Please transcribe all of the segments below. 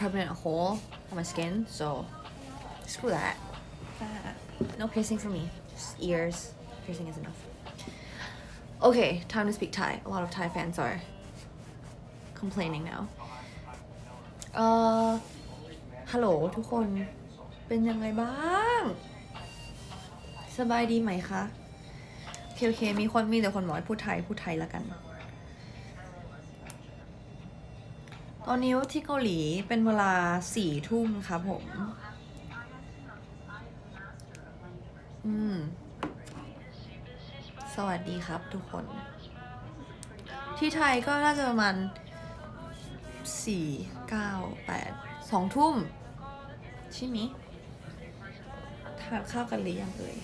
permanent hole on my skin, so screw that. No piercing for me. Just ears. Piercing is enough. Okay, time to speak Thai. A lot of Thai fans are complaining now. ฮัลโหลทุกคนเป็นยังไงบ้างสบายดีไหมคะโอเคมีแต่คนบอกให้พูดไทยแล้วกันตอนนี้ที่เกาหลีเป็นเวลา4 ทุ่มครับผมสวัสดีครับทุกคนที่ไทยก็น่าจะประมาณ4 9 8 2 ทุ่มใช่ไหมทานข้าวกันหรือยังเอ่ย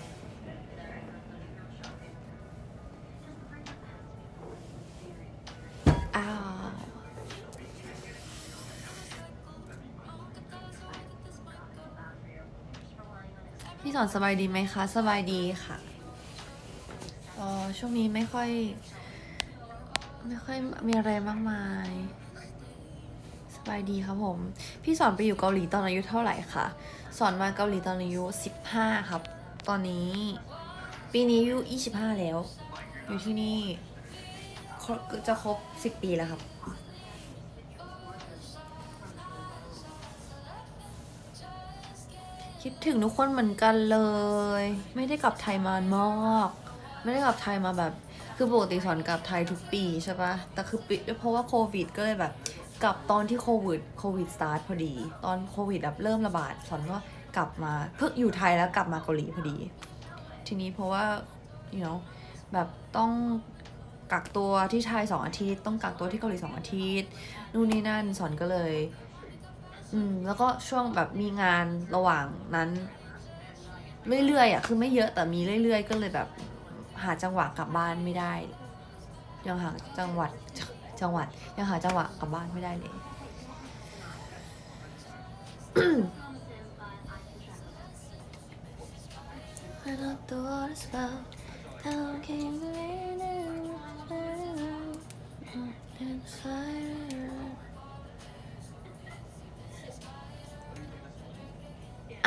พี่สอนสบายดีไหมคะสบายดีค่ะช่วงนี้ไม่ค่อยมีอะไรมากมายสบายดีครับผมพี่สอนไปอยู่เกาหลีตอนอายุเท่าไหร่คะสอนมาเกาหลีตอนอายุ15ครับตอนนี้ปีนี้อายุ25แล้วอยู่ที่นี่จะครบ10 ปีแล้วครับคิดถึงทุกคนเหมือนกันเลยไม่ได้กลับไทยมามากไม่ได้กลับไทยมาแบบคือปกติสอนกลับไทยทุกปีใช่ปะแต่คือปิดเพราะว่าโควิดก็เลยแบบกลับตอนที่โควิดสตาร์ทพอดีตอนโควิดแบบเริ่มระบาดสอนก็กลับมาเพิ่งอยู่ไทยแล้วกลับมาเกาหลีพอดีทีนี้เพราะว่าyou know แบบต้องกักตัวที่ไทย2 อาทิตย์ต้องกักตัวที่เกาหลี2 อาทิตย์นู่นนี่นั่นสอนก็เลยแล้วก็ช่วงแบบมีงานระหว่างนั้นเรื่อยๆอ่ะคือไม่เยอะแต่มีเรื่อยๆก็เลยแบบหาจังหวะกลับบ้านไม่ได้ยังหาจังหวะกลับบ้านไม่ได้เลย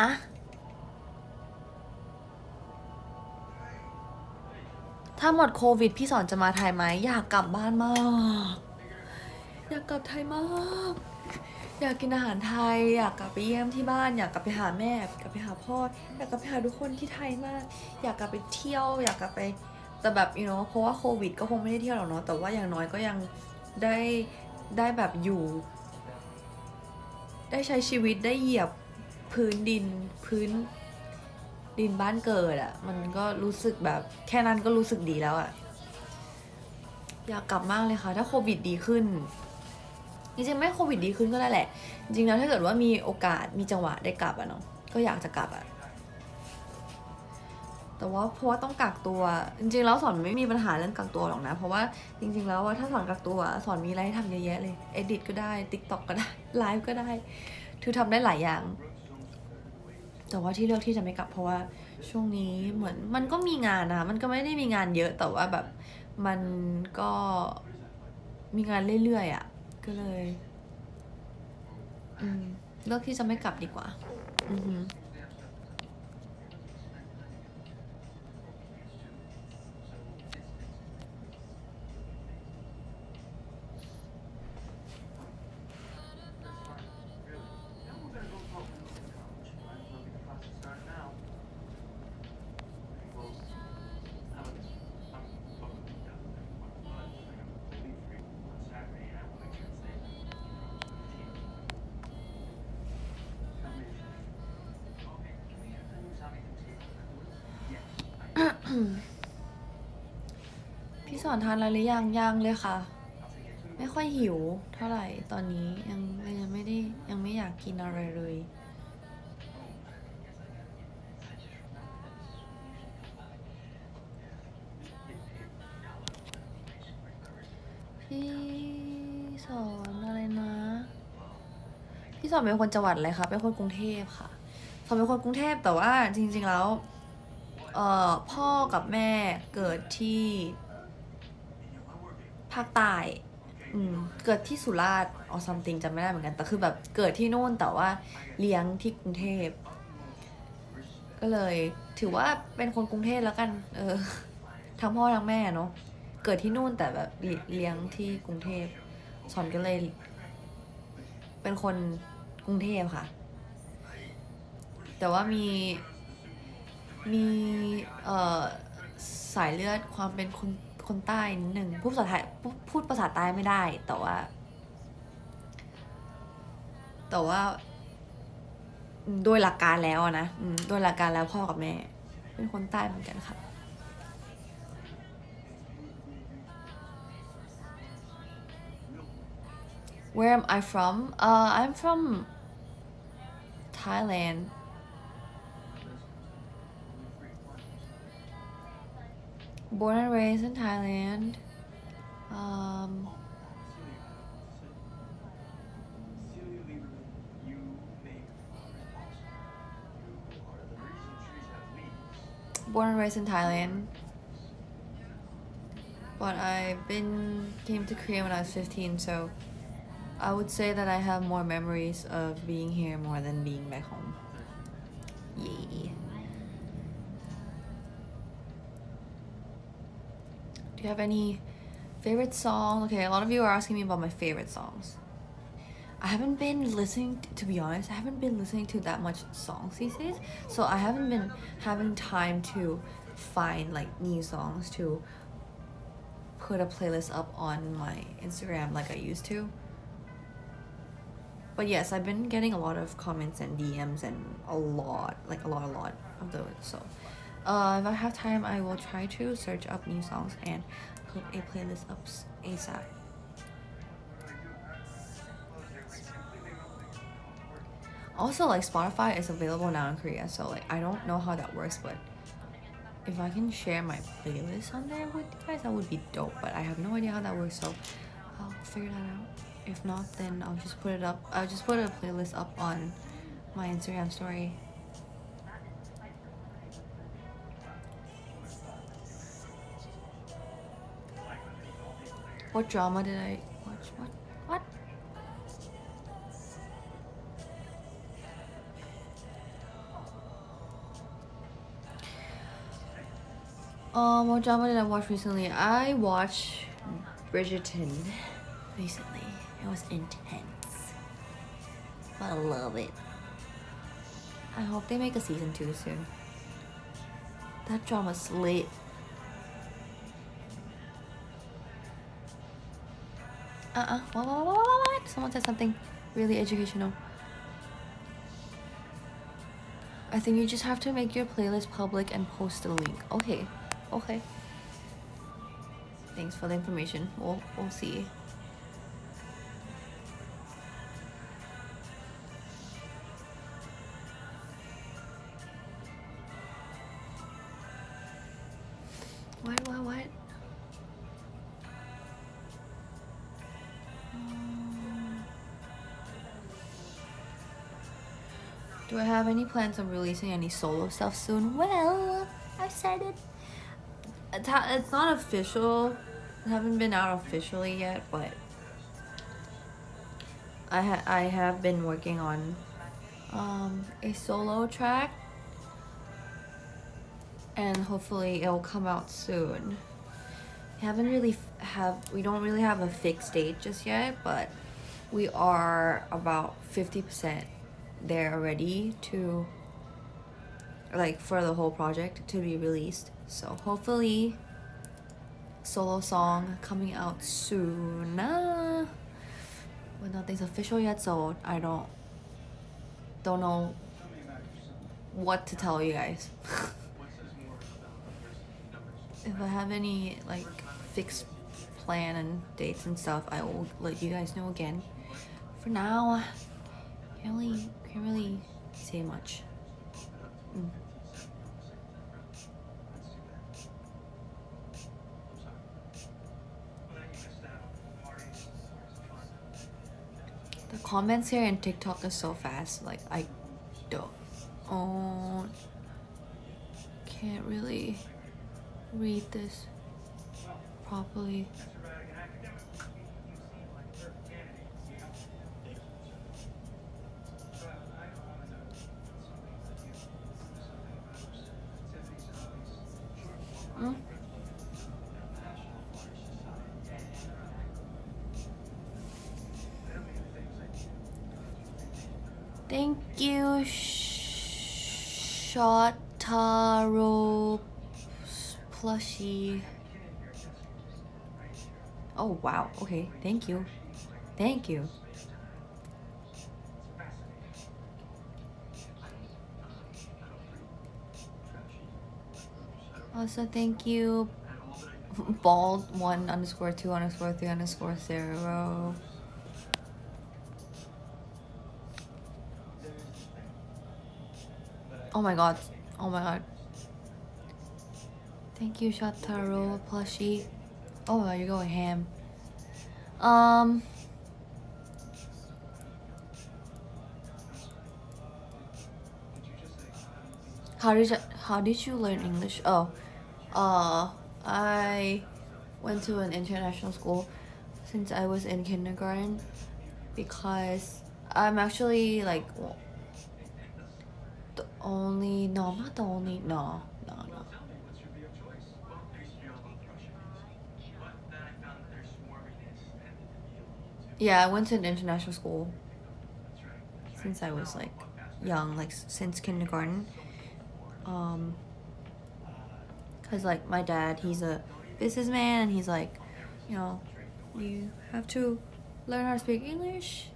อะถ้าหมดโควิดพี่สอนจะมาไทยไหมอยากกลับบ้านมากอยากกลับไทยมากอยากกินอาหารไทยอยากกลับไปเยี่ยมที่บ้านอยากกลับไปหาแม่กลับไปหาพ่ออยากกลับไปหาทุกคนที่ไทยมากอยากกลับไปเที่ยวอยากกลับไปแต่แบบเพราะว่าโควิดก็คงไม่ได้เที่ยวหรอกเนาะแต่ว่าอย่างน้อยก็ยังได้แบบอยู่ได้ใช้ชีวิตได้เหยียบพื้นดินบ้านเกิดอะมันก็รู้สึกแบบแค่นั้นก็รู้สึกดีแล้วอะอยากกลับมากเลยค่ะถ้าโควิดดีขึ้นจริงๆไม่โควิดดีขึ้นก็ได้แหละจริงๆแล้วถ้าเกิดว่ามีโอกาสมีจังหวะได้กลับอะเนาะก็อยากจะกลับอะแต่ว่าเพราะว่าต้องกักตัวจริงๆแล้วสอนไม่มีปัญหาเรื่องกักตัวหรอกนะเพราะว่าจริงๆแล้วว่าถ้าสอนกักตัวสอนมีอะไรให้ทำเยอะแยะเลยเอดิตก็ได้ TikTok ก็ได้ไลฟ์ก็ได้คือทำได้หลายอย่างแต่ว่าที่เลือกที่จะไม่กลับเพราะว่าช่วงนี้เหมือนมันก็มีงานนะมันก็ไม่ได้มีงานเยอะแต่ว่าแบบมันก็มีงานเรื่อยๆอ่ะก็เลยเลือกที่จะไม่กลับดีกว่าพี่สอนทานอะไรหรือยังเลยค่ะไม่ค่อยหิวเท่าไหร่ตอนนี้ยังไม่อยากกินอะไรเลยพี่สอนอะไรนะพี่สอนเป็นคนจังหวัดอะไรคะเป็นคนกรุงเทพค่ะสอนเป็นคนกรุงเทพแต่ว่าจริงๆแล้วพ่อกับแม่เกิดที่ภาคใต้ เกิดที่สุราษฎร์or something จำไม่ได้เหมือนกันแต่คือแบบเกิดที่โน่นแต่ว่าเลี้ยงที่กรุงเทพก็เลยถือว่าเป็นคนกรุงเทพแล้วกันทั้งพ่อทั้งแม่เนาะเกิดที่นู่นแต่แบบเลี้ยงที่กรุงเทพสอนก็เลยเป็นคนกรุงเทพค่ะแต่ว่ามีสายเลือดความเป็นคนใต้นิดหนึ่งพูดภาษาไทยพูดภาษาใต้ไม่ได้แต่ว่าโดยหลักการแล้วนะโดยหลักการแล้วพ่อกับแม่เป็นคนใต้เหมือนกันค่ะ Where am I from? I'm from Thailand. Born and raised in Thailand. Born and raised in Thailand. But came to Korea when I was 15, so I would say that I have more memories of being here more than being back home. Yay. Do you have any favorite song? Okay, a lot of you are asking me about my favorite songs. I haven't been listening, to be honest, I haven't been listening to that much songs these days. So I haven't been having time to find like new songs to put a playlist up on my Instagram like I used to. But yes, I've been getting a lot of comments and DMs and a lot of those. So if I have time, I will try to search up new songs and put a playlist up ASAP. Also, like Spotify is available now in Korea, so like I don't know how that works, but if I can share my playlist on there with you guys, that would be dope. But I have no idea how that works, so I'll figure that out. If not, then I'll just put it up. I'll just put a playlist up on my Instagram story. What drama did I watch? What? What drama did I watch recently? I watched Bridgerton recently. It was intense, but I love it. I hope they make a season 2 soon. That drama's lit. What? Someone said something really educational. I think you just have to make your playlist public and post the link. Okay. Thanks for the information. We'll see. What? Do I have any plans on releasing any solo stuff soon? Well, I've said it. It's not official. I haven't been out officially yet, but I have been working on a solo track, and hopefully it will come out soon. We don't really have a fixed date just yet, but we are about 50% there already to like for the whole project to be released. So hopefully solo song coming out soon. But nothing's official yet, so I don't know what to tell you guys. If I have any like fixed plan and dates and stuff, I will let you guys know again. For now, can't really say much. The comments here in TikTok are so fast. Like I can't really read this properly. Mm. Thank you, Shotaro plushie. Oh wow, okay, thank you. Thank you. Also, thank you, bald 1_2_3_3_0. Oh my god. Oh my god. Thank you, Shotaro plushie. Oh, you're going ham. How did you learn English? Oh, I went to an international school since I was in kindergarten because I'm actually like the only no, not the only no. Yeah, I went to an international school since I was like young, like since kindergarten. Cause like my dad, he's a businessman, and he's like, you know, you have to learn how to speak English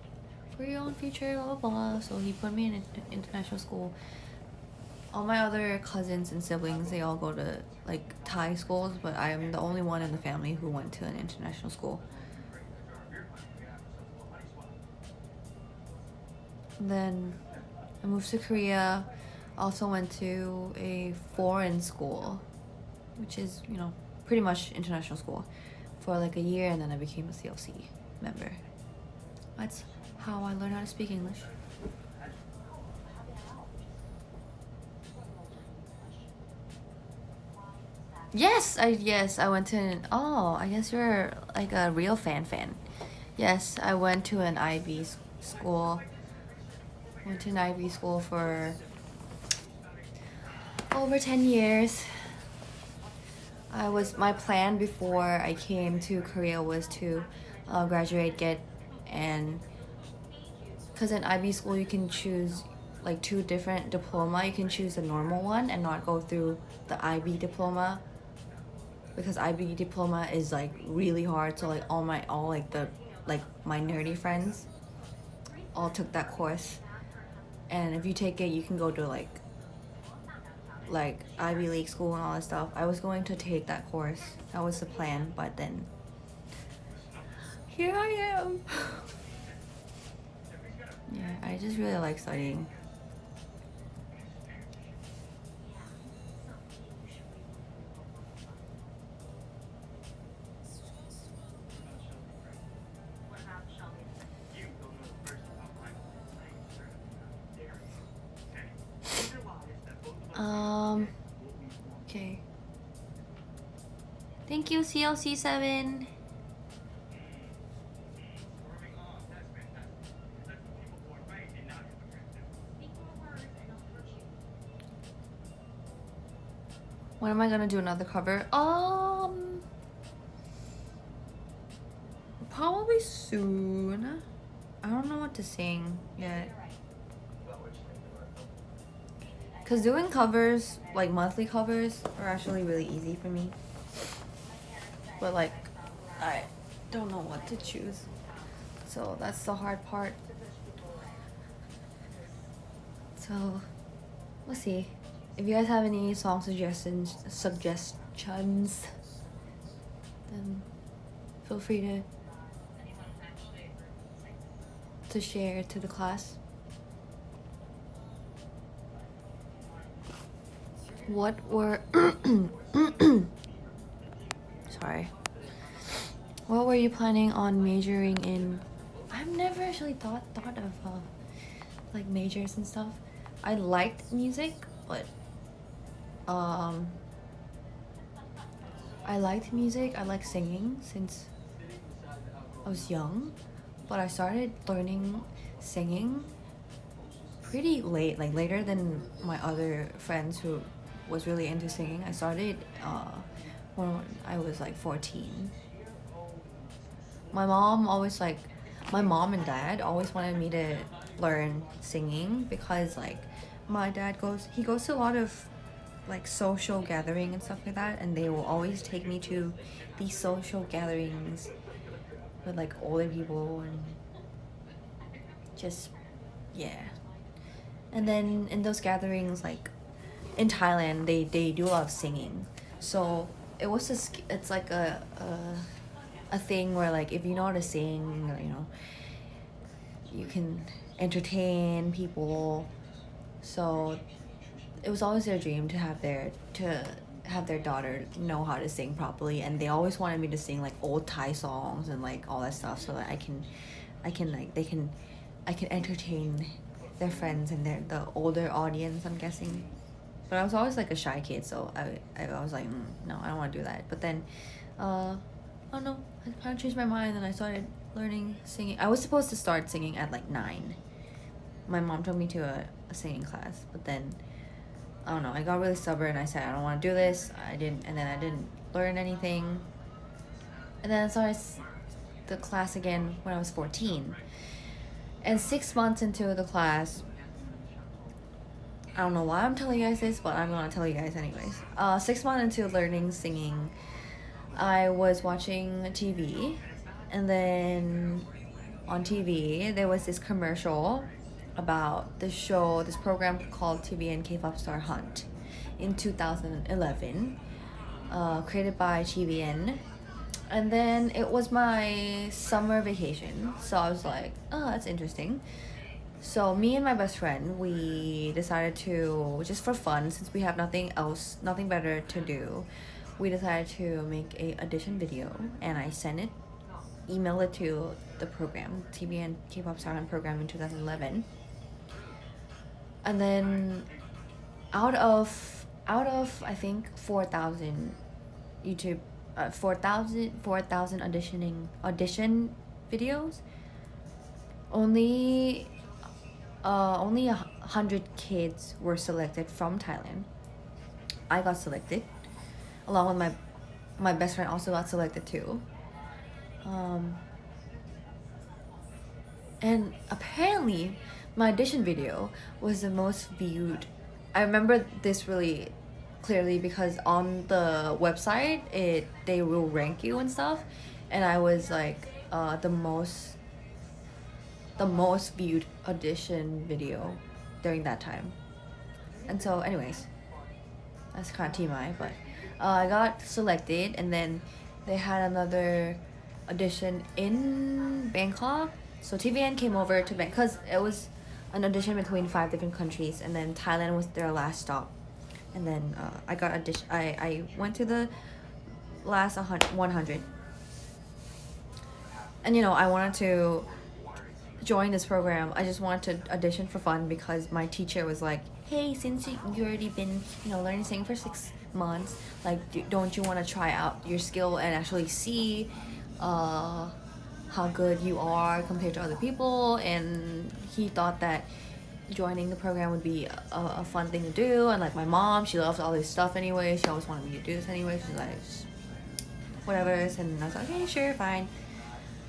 for your own future, blah blah blah. So he put me in an international school. All my other cousins and siblings, they all go to like Thai schools, but I am the only one in the family who went to an international school. And then I moved to Korea. Also went to a foreign school, which is, you know, pretty much international school, for like a year, and then I became a CLC member. That's how I learned how to speak English. Yes, I went to oh, I guess you're like a real fan. Yes, I went to an IB school. Went to an IB school for over 10 years. My plan before I came to Korea was to graduate, and because in IB school you can choose like two different diploma. You can choose the normal one and not go through the IB diploma, because IB diploma is like really hard. So like all my nerdy friends all took that course, and if you take it, you can go to like Ivy League school and all that stuff. I was going to take that course. That was the plan, but then here I am. Yeah, I just really like studying. Okay. Thank you, CLC7. When am I gonna do another cover? Probably soon. I don't know what to sing yet. Cause doing covers, like monthly covers, are actually really easy for me. But like, I don't know what to choose. So that's the hard part. So, we'll see. If you guys have any song suggestions, then feel free to share to the class. What were sorry. What were you planning on majoring in? I've never actually thought of like majors and stuff. I liked music, but I liked music. I liked singing since I was young, but I started learning singing pretty late, like later than my other friends who was really into singing. I started when I was like 14. My mom always like, my mom and dad always wanted me to learn singing because like my dad goes to a lot of like social gathering and stuff like that, and they will always take me to these social gatherings with like older people and just yeah. And then in those gatherings, like in Thailand, they do a lot of singing, so it was just, it's like a thing where like if you know how to sing, you know, you can entertain people. So it was always their dream to have their daughter know how to sing properly, and they always wanted me to sing like old Thai songs and like all that stuff, so that I can like I can entertain their friends and the older audience, I'm guessing. But I was always like a shy kid, so I was like, no, I don't want to do that. But then I don't know, I kind of changed my mind and I started learning singing. I was supposed to start singing at like 9. My mom took me to a singing class, but then I don't know, I got really stubborn. I said I don't want to do this. I didn't learn anything. And then I started the class again when I was 14. And 6 months into the class, I don't know why I'm telling you guys this, but I'm gonna tell you guys anyways. 6 months into learning singing, I was watching TV, and then on TV there was this commercial about this program called TVN K-pop Star Hunt in 2011, created by TVN. And then it was my summer vacation, so I was like, oh, that's interesting. So me and my best friend, we decided to, just for fun, since we have nothing better to do, we decided to make a audition video, and I emailed it to the program, TVN K-pop Star Hunt program in 2011. And then out of I think 4,000 YouTube 4,000 audition videos, only 100 kids were selected from Thailand. I got selected, along with my best friend also got selected too. And apparently my audition video was the most viewed. I remember this really clearly because on the website they will rank you and stuff, and I was like the most viewed audition video during that time. And so anyways, that's kind of TMI, but I got selected, and then they had another audition in Bangkok. So TVN came over to Bangkok because it was an audition between 5 different countries, and then Thailand was their last stop. And then I went to the last 100. And you know, I wanted to join this program. I just wanted to audition for fun because my teacher was like, hey, since you already been, you know, learning singing for 6 months, like don't you want to try out your skill and actually see how good you are compared to other people? And he thought that joining the program would be a fun thing to do. And like my mom, she loves all this stuff anyway, she always wanted me to do this anyway. She's like, whatever. And I was like, okay, sure, fine.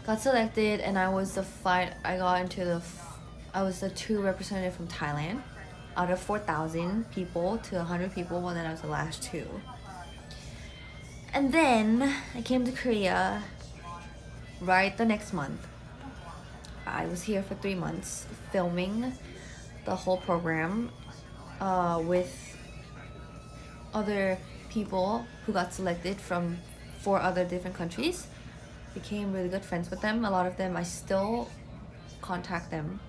Got selected, and I was the 2 representative from Thailand out of 4,000 people to 100 people, and then I was the last 2. And then I came to Korea right the next month. I was here for 3 months filming the whole program with other people who got selected from 4 other different countries. Became really good friends with them. A lot of them I still contact them.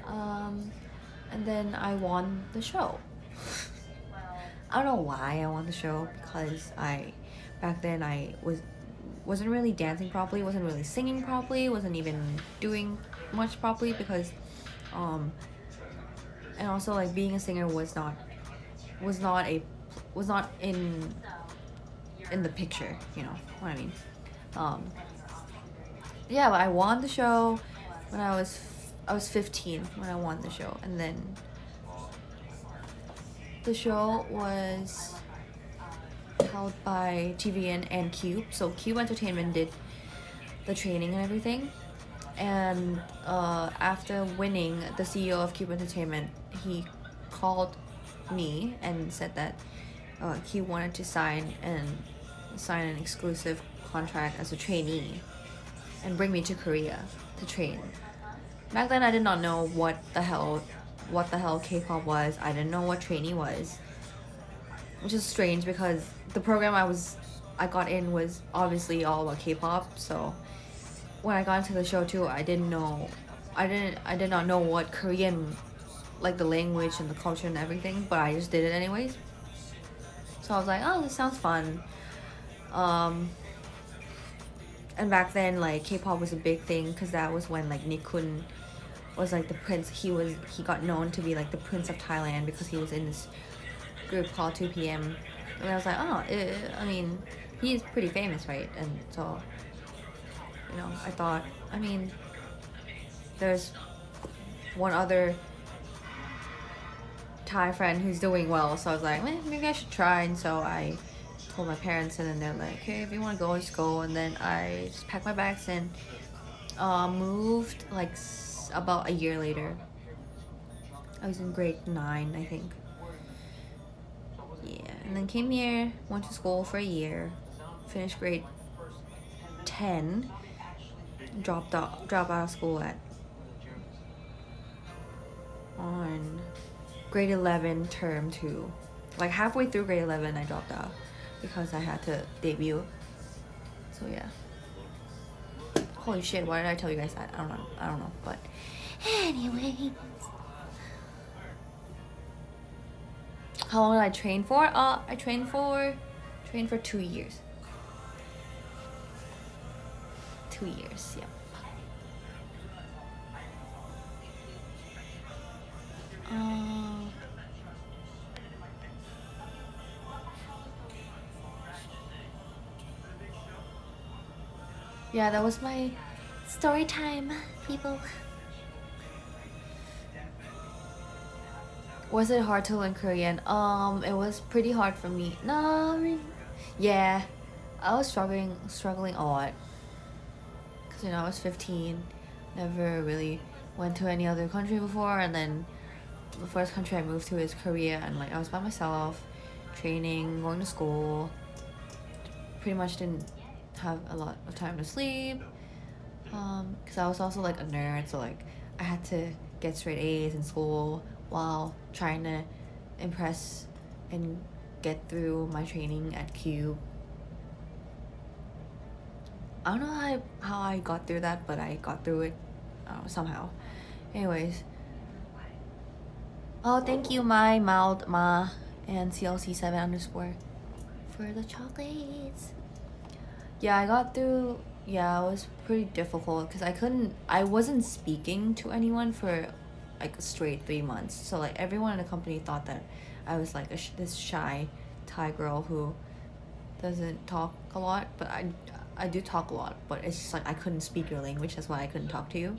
And then I won the show. I don't know why I won the show, because back then I wasn't really dancing properly, wasn't really singing properly, wasn't even doing much properly, because and also like being a singer was not in the picture, you know what I mean. Yeah, but I won the show when I was 15 when I won the show, and then The show was held by TVN and Cube. So Cube Entertainment did the training and everything. And after winning, the CEO of Cube Entertainment, he called me and said that he wanted to sign an exclusive contract as a trainee and bring me to Korea to train. Back then, I did not know what the hell K-pop was. I didn't know what trainee was, which is strange because the program I got in was obviously all about K-pop. So when I got into the show too, I did not know what Korean, like the language and the culture and everything, but I just did it anyways. So I was like, oh, this sounds fun. And back then, like, K-pop was a big thing because that was when like Nickun was like the prince. He got known to be like the prince of Thailand because he was in this group called 2PM. And I was like, oh, I mean, he's pretty famous, right? And so, I thought, I mean, there's one other Thai friend who's doing well, so I was like, maybe I should try. And so I told my parents, and then they're like, okay, if you want to go, just go. And then I just packed my bags and moved like about a year later. I was in grade 9, I think. Yeah, and then came here, went to school for a year, finished grade 10, dropped out of school on grade 11 term 2. Like halfway through grade 11, I dropped out because I had to debut. So yeah. Holy shit, why did I tell you guys that? I don't know, but anyway. How long did I train for? I trained for 2 years. 2 years, yeah. Yeah, that was my story time, people. Was it hard to learn Korean? It was pretty hard for me. No, I mean, yeah, I was struggling a lot. Cause I was 15, never really went to any other country before, and then the first country I moved to is Korea, and like I was by myself, training, going to school. Pretty much didn't have a lot of time to sleep. Cause I was also like a nerd, so like I had to get straight A's in school while trying to impress and get through my training at Cube. I don't know how I got through that, but I got through it somehow. Anyways. Oh, thank you, my mild ma and CLC7_ for the chocolates. Yeah, I got through. Yeah, it was pretty difficult because I wasn't speaking to anyone for like a straight 3 months. So like everyone in the company thought that I was like this shy Thai girl who doesn't talk a lot, but I do talk a lot, but it's just like I couldn't speak your language. That's why I couldn't talk to you.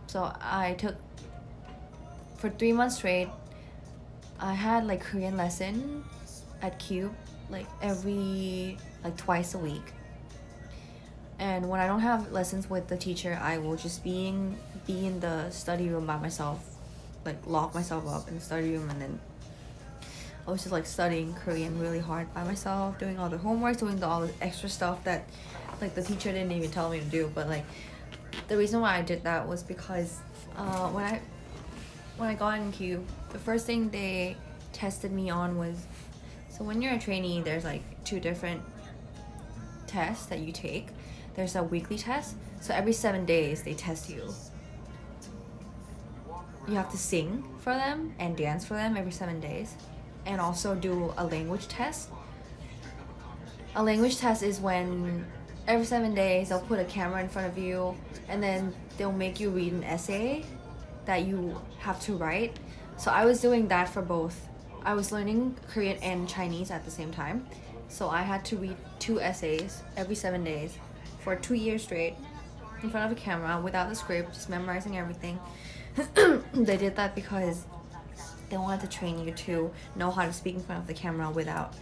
So I took, for 3 months straight, I had like Korean lesson at Cube like twice a week. And when I don't have lessons with the teacher, I will just be in the study room by myself, like lock myself up in the study room, and then I was just like studying Korean really hard by myself, doing all the homework, doing all the extra stuff that like the teacher didn't even tell me to do. But like the reason why I did that was because when I got in Q, the first thing they tested me on was, so when you're a trainee, there's like 2 different tests that you take. There's a weekly test, so every 7 days they test you. You have to sing for them and dance for them every 7 days, and also do a language test. A language test is when every 7 days they'll put a camera in front of you, and then they'll make you read an essay that you have to write. So I was doing that for both. I was learning Korean and Chinese at the same time, so I had to read 2 essays every 7 days for 2 years straight in front of a camera without the script, just memorizing everything. They did that because they wanted to train you to know how to speak in front of the camera without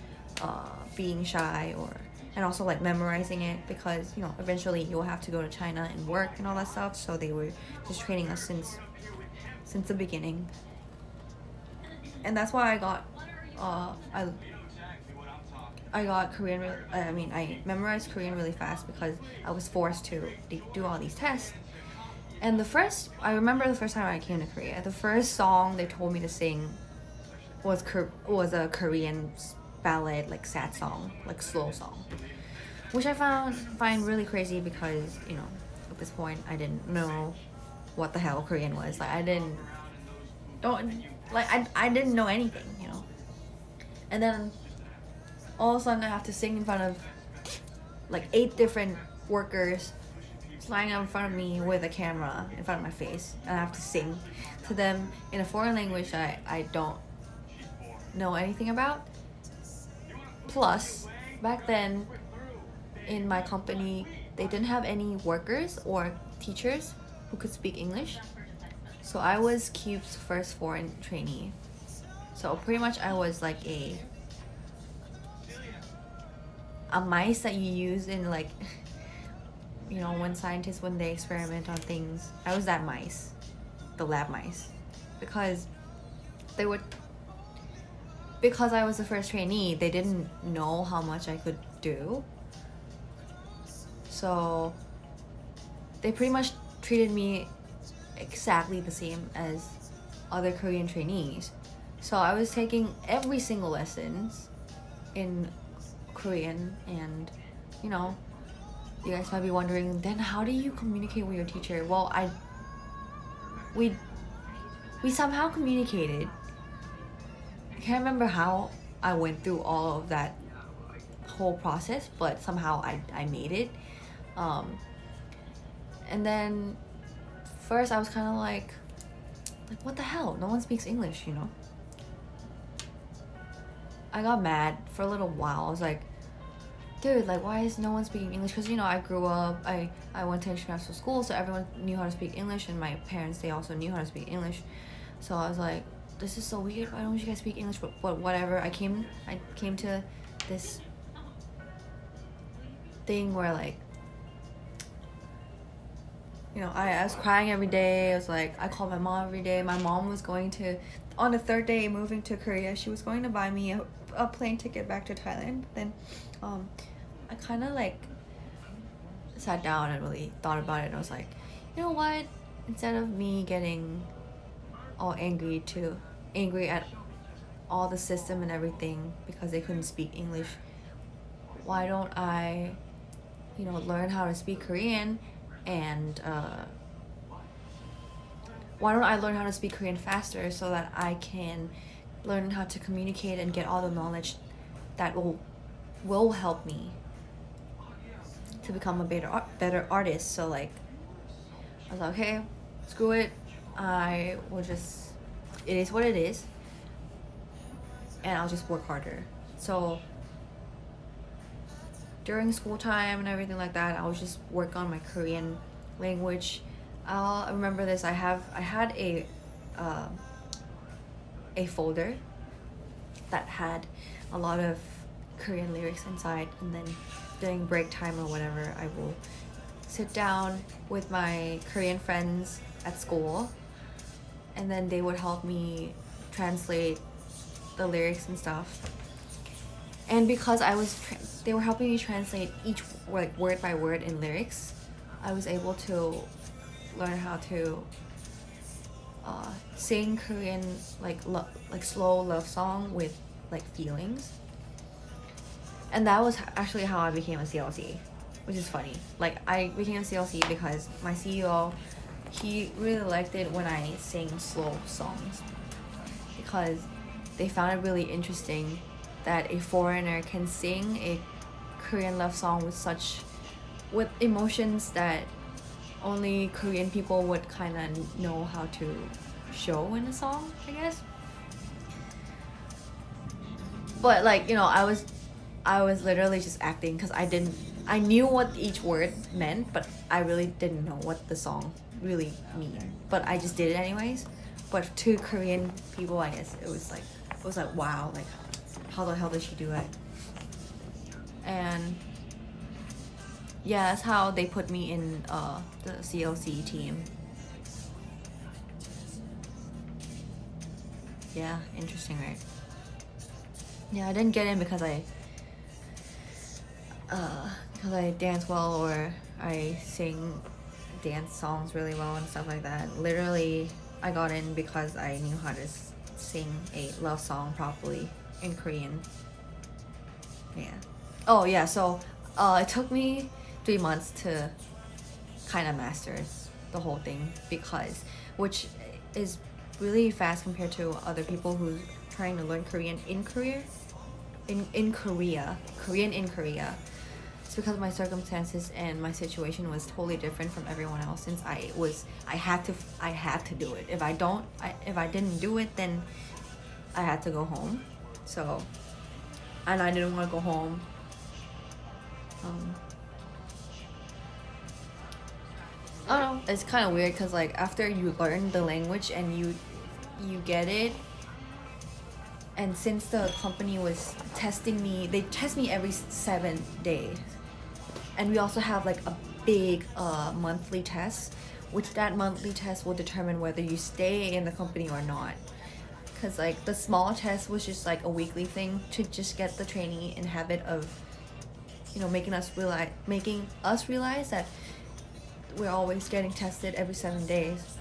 being shy, or and also like memorizing it, because you know eventually you'll have to go to China and work and all that stuff. So they were just training us since the beginning, and that's why I got I got Korean. I memorized Korean really fast because I was forced to do all these tests. And I remember the first time I came to Korea, the first song they told me to sing was a Korean ballad, like sad song, like slow song, which I find really crazy because you know at this point I didn't know what the hell Korean was. Like I didn't know anything, you know. And then all of a sudden I have to sing in front of like 8 different workers lying in front of me with a camera in front of my face, and I have to sing to them in a foreign language I don't know anything about. Plus, back then in my company, they didn't have any workers or teachers who could speak English. So I was Cube's first foreign trainee. So pretty much I was like a mice that you use in like you know when scientists, when they experiment on things. I was that mice, the lab mice, because I was the first trainee, they didn't know how much I could do. So they pretty much treated me exactly the same as other Korean trainees. So I was taking every single lessons in Korean, and you know, you guys might be wondering, then how do you communicate with your teacher? Well, we somehow communicated. I can't remember how I went through all of that whole process, but somehow I made it. And then first I was kind of like what the hell? No one speaks English, you know? I got mad for a little while. I was like, dude, like why is no one speaking English? Because you know I grew up, I went to international school, so everyone knew how to speak English, and my parents, they also knew how to speak English. So I was like, this is so weird, why don't you guys speak English? But whatever. I came to this thing where like, you know, I was crying every day. I was like, I called my mom every day. My mom was going to, on the 3rd day moving to Korea, she was going to buy me a plane ticket back to Thailand. But then I kind of like sat down and really thought about it, and I was like, you know what, instead of me getting all angry at all the system and everything because they couldn't speak English, why don't I, you know, learn how to speak Korean, and why don't I learn how to speak Korean faster so that I can learn how to communicate and get all the knowledge that will help me to become a better artist. So like I was like, okay, screw it, I will just, it is what it is, and I'll just work harder. So during school time and everything like that, I would just work on my Korean language. I remember this. I had a folder that had a lot of Korean lyrics inside, and then during break time or whatever, I will sit down with my Korean friends at school, and then they would help me translate the lyrics and stuff. And because they were helping me translate each like word by word in lyrics, I was able to learn how to sing Korean like slow love song with like feelings. And that was actually how I became a CLC, which is funny. Like I became a CLC because my CEO, he really liked it when I sang slow songs, because they found it really interesting that a foreigner can sing a Korean love song with emotions that only Korean people would kind of know how to show in a song, I guess. But like, you know, I was literally just acting, because I knew what each word meant, but I really didn't know what the song really mean, but I just did it anyways. but to Korean people, I guess it was like wow, like how the hell did she do it? And yeah, that's how they put me in the COC team. Yeah, interesting, right? Yeah, I didn't get in because I dance well, or I sing dance songs really well and stuff like that. Literally, I got in because I knew how to sing a love song properly in Korean. Yeah. Oh yeah, so it took me 3 months to kind of master the whole thing, because which is really fast compared to other people who's trying to learn Korean in Korea. Korean in Korea. It's because my circumstances and my situation was totally different from everyone else, since I had to do it. If I didn't do it, then I had to go home. So, and I didn't want to go home. I don't know, it's kind of weird because like after you learn the language and you get it, and since the company was testing me, they test me every 7 days, and we also have like a big monthly test, which that monthly test will determine whether you stay in the company or not. Because like the small test was just like a weekly thing to just get the trainee in habit of, you know, making us realize that we're always getting tested every 7 days.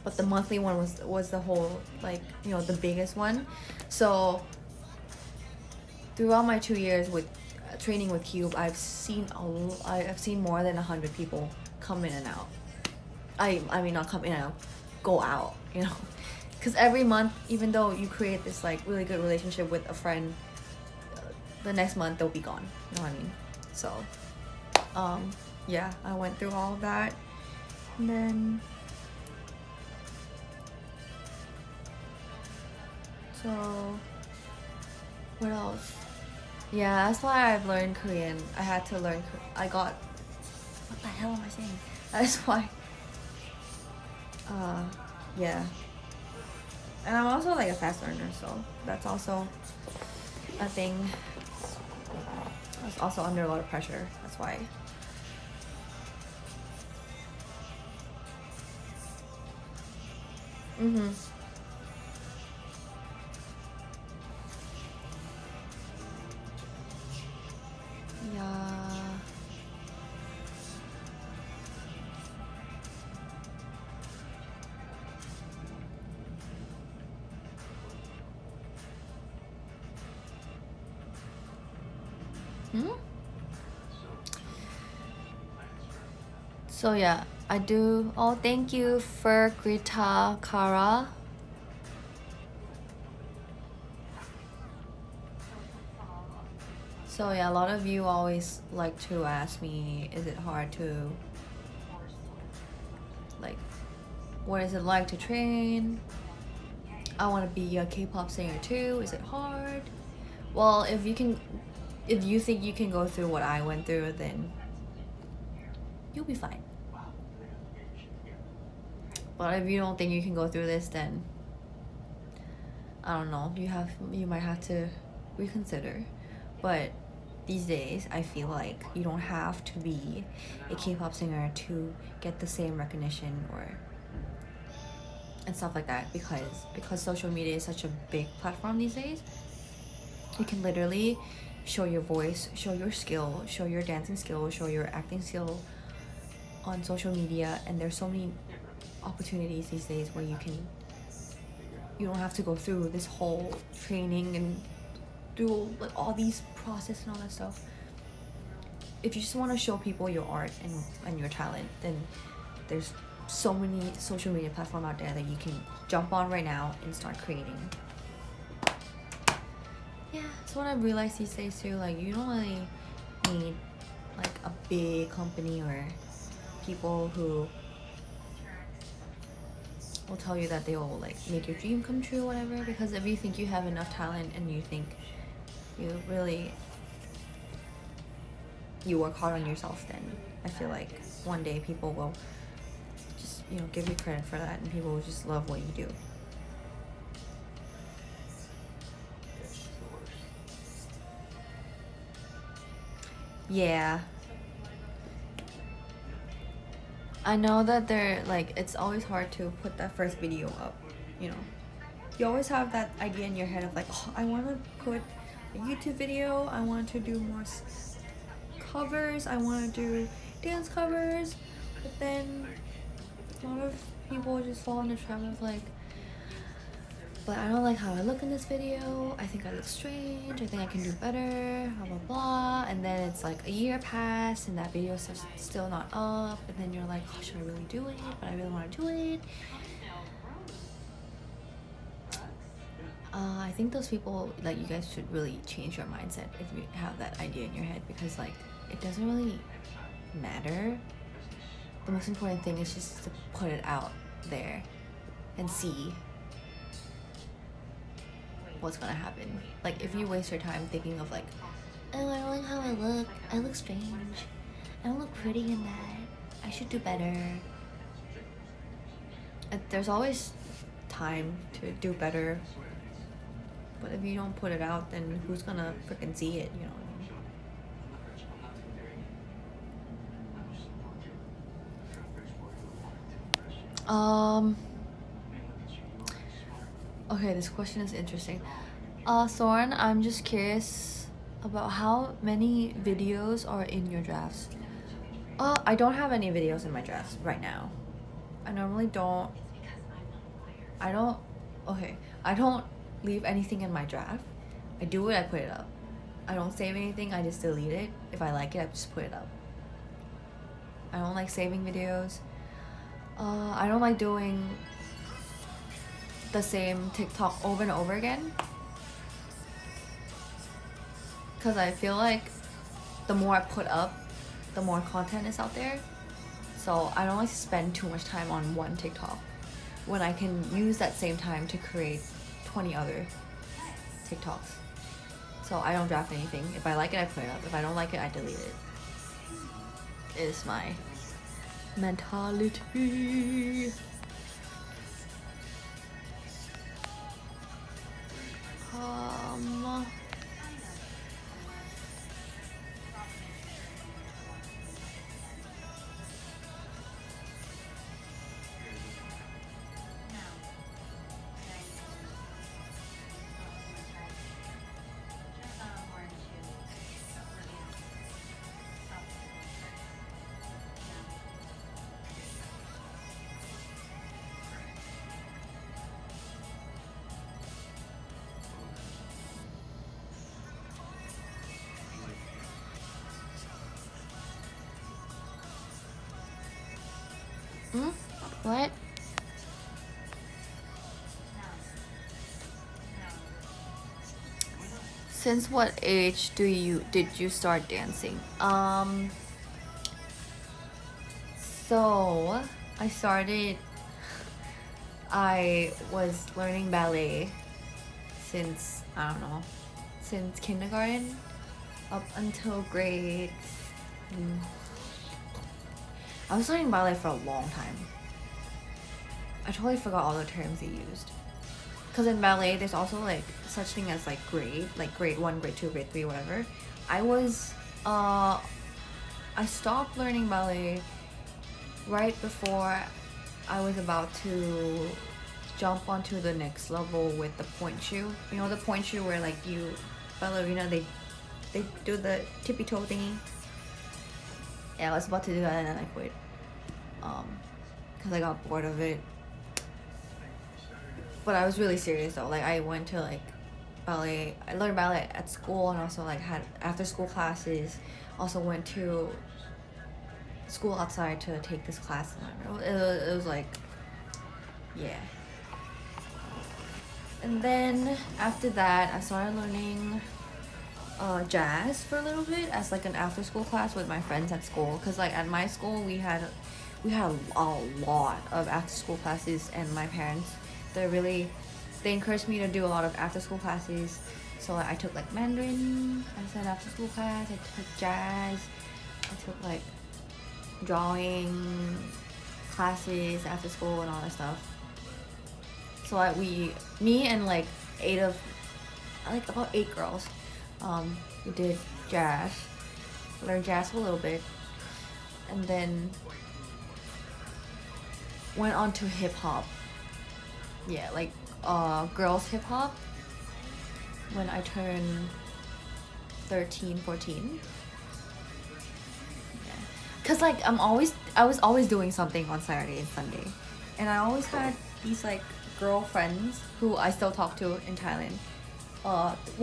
But the monthly one was the whole, like, you know, the biggest one. So throughout my 2 years with training with Cube, I've seen more than 100 people come in and out. I mean not come in and out, go out, you know, because every month, even though you create this like really good relationship with a friend, the next month they'll be gone. You know what I mean? So yeah, I went through all of that, and then so what else? Yeah, that's why I've learned Korean. I had to learn. What the hell am I saying? That's why. Yeah. And I'm also like a fast learner, so that's also a thing. I was also under a lot of pressure. That's why. Yeah. So yeah, I do. Oh, thank you for Grita Kara. So yeah, a lot of you always like to ask me, is it hard to, like, what is it like to train? I want to be a K-pop singer too. Is it hard? Well, if you think you can go through what I went through, then you'll be fine. But if you don't think you can go through this, then I don't know. You might have to reconsider. But these days, I feel like you don't have to be a K-pop singer to get the same recognition and stuff like that, because social media is such a big platform these days. You can literally show your voice, show your skill, show your dancing skill, show your acting skill on social media, and there's so many opportunities these days where you don't have to go through this whole training and do like all these process and all that stuff. If you just want to show people your art and your talent, then there's so many social media platforms out there that you can jump on right now and start creating. Yeah, that's what I've realized these days too. Like, you don't really need like a big company or people who will tell you that they will like make your dream come true or whatever. Because if you think you have enough talent and you think you work hard on yourself, then I feel like one day people will just you know, give you credit for that, and people will just love what you do. Yeah. I know that they're like, it's always hard to put that first video up, you know. You always have that idea in your head of like, oh, I want to put a YouTube video, I want to do more covers, I want to do dance covers, but then a lot of people just fall in the trap of like, but I don't like how I look in this video, I think I look strange, I think I can do better, blah blah blah, and then it's like a year passed and that video is still not up, and then you're like, oh, should I really do it? But I really want to do it. I think those people, like, you guys should really change your mindset if you have that idea in your head, because like, it doesn't really matter. The most important thing is just to put it out there and see what's gonna happen. Like, if you waste your time thinking of like, oh, I don't like how I look strange, I don't look pretty in that, I should do better. There's always time to do better, but if you don't put it out, then who's gonna freaking see it, you know? Okay, this question is interesting. Sorn, I'm just curious about how many videos are in your drafts. I don't have any videos in my drafts right now. I normally don't. I don't leave anything in my draft. I do it, I put it up. I don't save anything, I just delete it. If I like it, I just put it up. I don't like saving videos. I don't like doing the same TikTok over and over again, because I feel like the more I put up, the more content is out there. So I don't like to spend too much time on one TikTok when I can use that same time to create 20 other TikToks. So I don't draft anything. If I like it, I put it up. If I don't like it, I delete it. Is my mentality. What? Since what age did you start dancing? So I was learning ballet since, I don't know, since kindergarten up until grade. I was learning ballet for a long time. I totally forgot all the terms they used. Because in ballet, there's also like such thing as like grade 1, grade 2, grade 3, whatever. I stopped learning ballet right before I was about to jump onto the next level with the point shoe. You know, the point shoe where like ballerina, they do the tippy toe thingy. Yeah, I was about to do that and then I quit. Because I got bored of it. But I was really serious though. Like, I went to like ballet. I learned ballet at school and also like had after school classes. Also went to school outside to take this class. It was like, yeah. And then after that, I started learning jazz for a little bit as like an after school class with my friends at school. Cause like at my school we had a lot of after school classes, and my parents, they encouraged me to do a lot of after school classes. So like, I took like Mandarin as an after school class, I took jazz, I took like drawing classes after school and all that stuff. So me and like about 8 girls, we did jazz, learned jazz a little bit, and then went on to hip hop. Yeah, like girls hip hop when I turned 13, 14. Yeah, cause like I was always doing something on Saturday and Sunday, and I always had these like girlfriends who I still talk to in Thailand,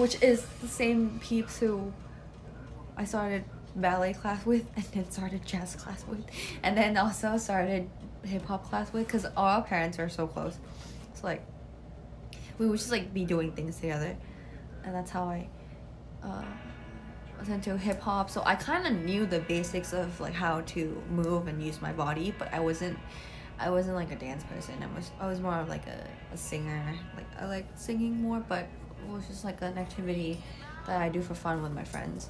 which is the same peeps who I started ballet class with, and then started jazz class with, and then also started hip hop class with, because all our parents are so close. So like we would just like be doing things together, and that's how I was into hip hop. So I kind of knew the basics of like how to move and use my body, but I wasn't like a dance person. I was more of like a singer. Like I like singing more, but it was just like an activity that I do for fun with my friends.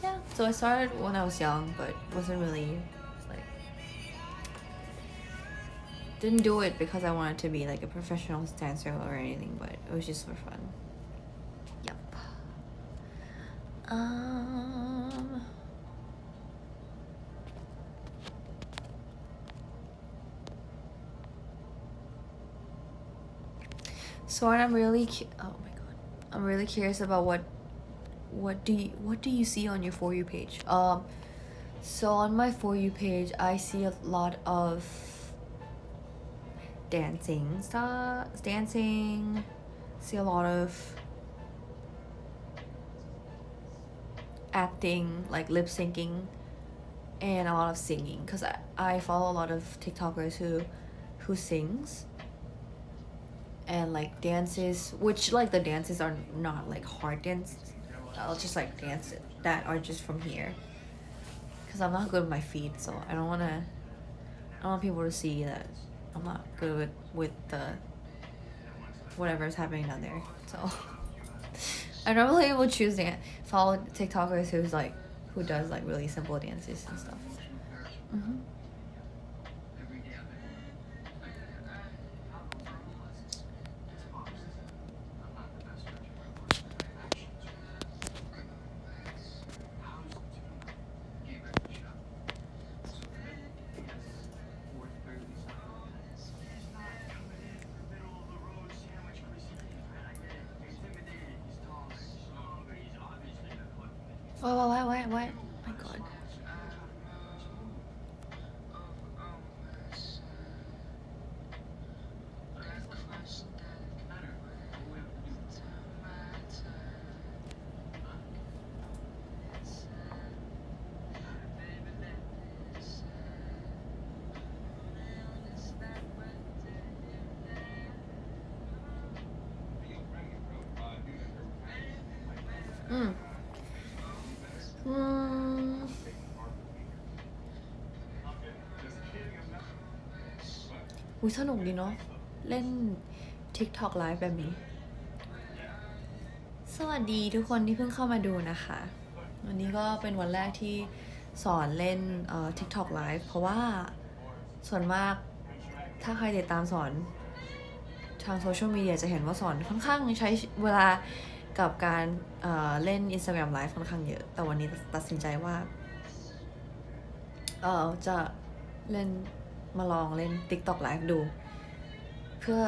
Yeah, so I started when I was young, but wasn't really like, didn't do it because I wanted to be like a professional dancer or anything, but it was just for fun. Yep. So I'm really I'm really curious about what do you see on your For You page? So on my For You page, I see a lot of dancing stuff. See a lot of acting, like lip syncing, and a lot of singing. Cause I follow a lot of TikTokers who sings. And like dances, which like the dances are not like hard dances. I'll just like dance that are just from here, because I'm not good with my feet, so I don't want people to see that I'm not good with the whatever's happening down there. So I normally will choose to follow TikTokers who does like really simple dances and stuff. Oh, what? My God.อุ๊ยสนุกดีเนาะเล่น TikTok Live แบบนี้ สวัสดีทุกคนที่เพิ่งเข้ามาดูนะคะ วันนี้ก็เป็นวันแรกที่สอนเล่นTikTok Live เพราะว่าส่วนมากถ้าใครติดตามสอนทางโซเชียลมีเดียจะเห็นว่าสอนค่อนข้างใช้เวลากับการเล่น Instagram Live ค่อนข้างเยอะ แต่วันนี้ตัดสินใจว่าจะมาลองเล่น TikTok Live ดูเพื่อ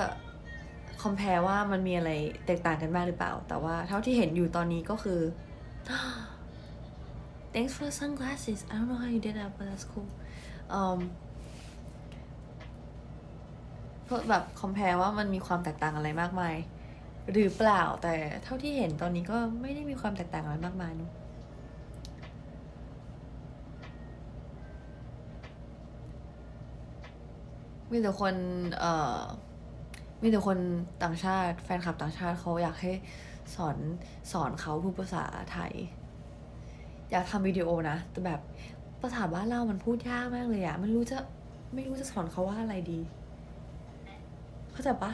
compare ว่ามันมีอะไรแตกต่างกันบ้างหรือเปล่าแต่ว่าเท่าที่เห็นอยู่ตอนนี้ก็คือ Thanks for the sunglasses I don't know how you did that but that's cool เพื่อแบบ compare ว่ามันมีความแตกต่างอะไรมากมายหรือเปล่าแต่เท่าที่เห็นตอนนี้ก็ไม่ได้มีความแตกต่างอะไรมากมายเนอะมีแต่คนต่างชาติแฟนคลับต่างชาติเขาอยากให้สอนเขาพูดภาษาไทยอยากทำวิดีโอนะแต่แบบภาษาบ้านเรามันพูดยากมากเลยอะไม่รู้จะสอนเขาว่าอะไรดีเข้าใจปะ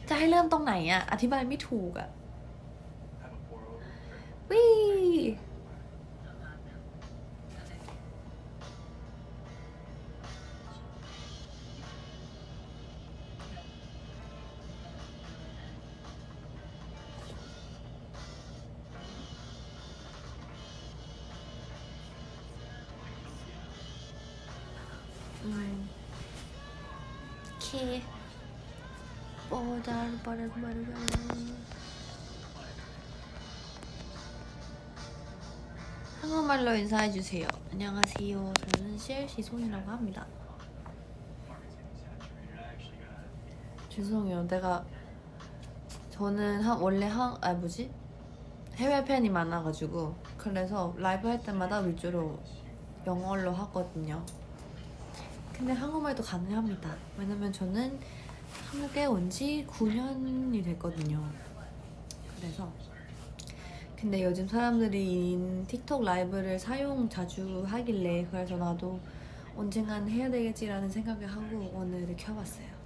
จะให้เริ่มตรงไหนอะอธิบายไม่ถูกอะวิ 오케이. 한국말로 인사해주세요. 안녕하세요. 저는 CLC 손이라고 합니다. 죄송해요. 저는 원래 해외 팬이 많아가지고 그래서 라이브 할 때마다 위주로 영어로 하거든요. 근데 한국말도 가능합니다. 왜냐면 저는 한국에 온 지 9년이 됐거든요. 그래서 근데 요즘 사람들이 틱톡 라이브를 자주 하길래 그래서 나도 언젠간 해야 되겠지라는 생각을 하고 오늘 켜봤어요.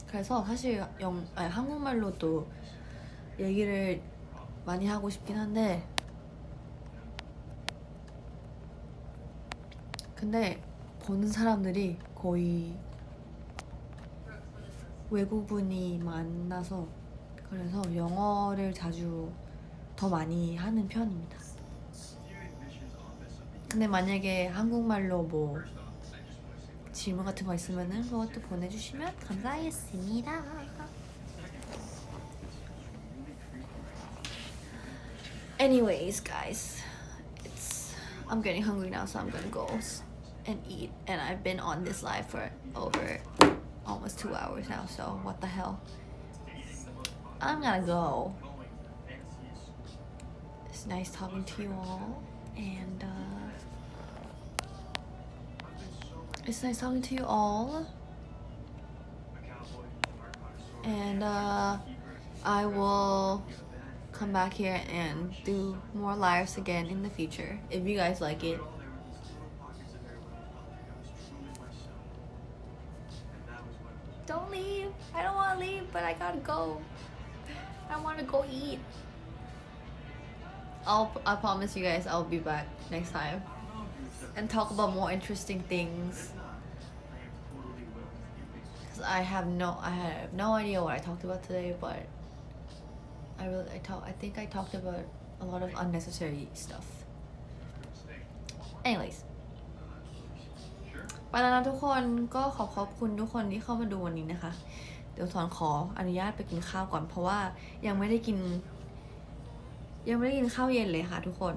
그래서 사실 한국말로도 얘기를 많이 하고 싶긴 한데 근데 보는 사람들이 거의 외국분이 많아서 그래서 영어를 자주 더 많이 하는 편입니다. 근데 만약에 한국말로 뭐 질문 같은 거 있으면은 그것도 보내주시면 감사하겠습니다. Anyways, guys, I'm getting hungry now, so I'm gonna go and eat. And I've been on this live for over almost 2 hours now, so what the hell? I'm gonna go. It's nice talking to you all, and it's nice talking to you all, and I will come back here and do more lives again in the future if you guys like it. Don't leave. I don't want to leave, but I gotta go. I want to go eat. I promise you guys I'll be back next time and talk about more interesting things. Cause I have no idea what I talked about today, but I think I talked about a lot of unnecessary stuff. Anyways, ไปแล้วนะทุกคนก็ขอบคุณทุกคนที่เข้ามาดูวันนี้นะคะเดี๋ยวสอนขออนุญาตไปกินข้าวก่อนเพราะว่ายังไม่ได้กินข้าวเย็นเลยค่ะทุกคน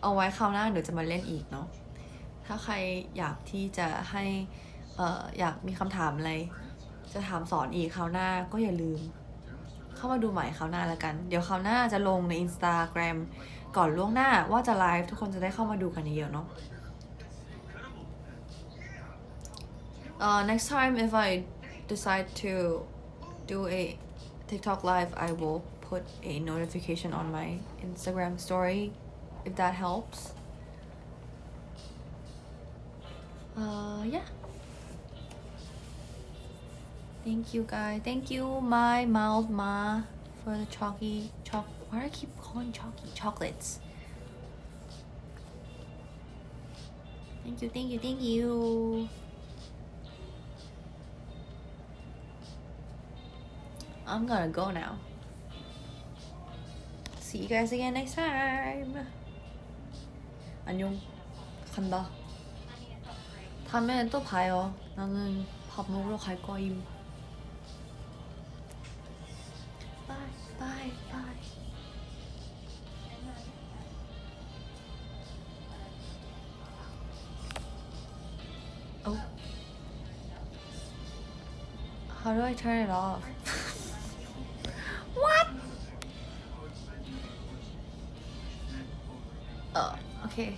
เอาไว้คราวหน้าเดี๋ยวจะมาเล่นอีกเนาะถ้าใครอยากที่จะให้อยากมีคำถามอะไรจะถามสอนอีกคราวหน้าก็อย่าลืมเข้ามาดูใหม่คราวหน้าแล้วกันเดี๋ยวคราวหน้าจะลงใน Instagram ก่อนล่วงหน้าว่าจะไลฟ์ทุกคนจะได้เข้ามาดูกันเยอะๆเนาะnext time if I decide to do a TikTok live I will put a notification on my Instagram story if that helps. Yeah. Thank you guys. Thank you my mouth ma for the why do I keep calling chocolates? Thank you. I'm gonna go now. See you guys again next time. 안녕. 간다. 다음에 또 봐요. 나는 밥 먹으러 갈 거임. Bye. Oh. How do I turn it off? What? Oh, okay.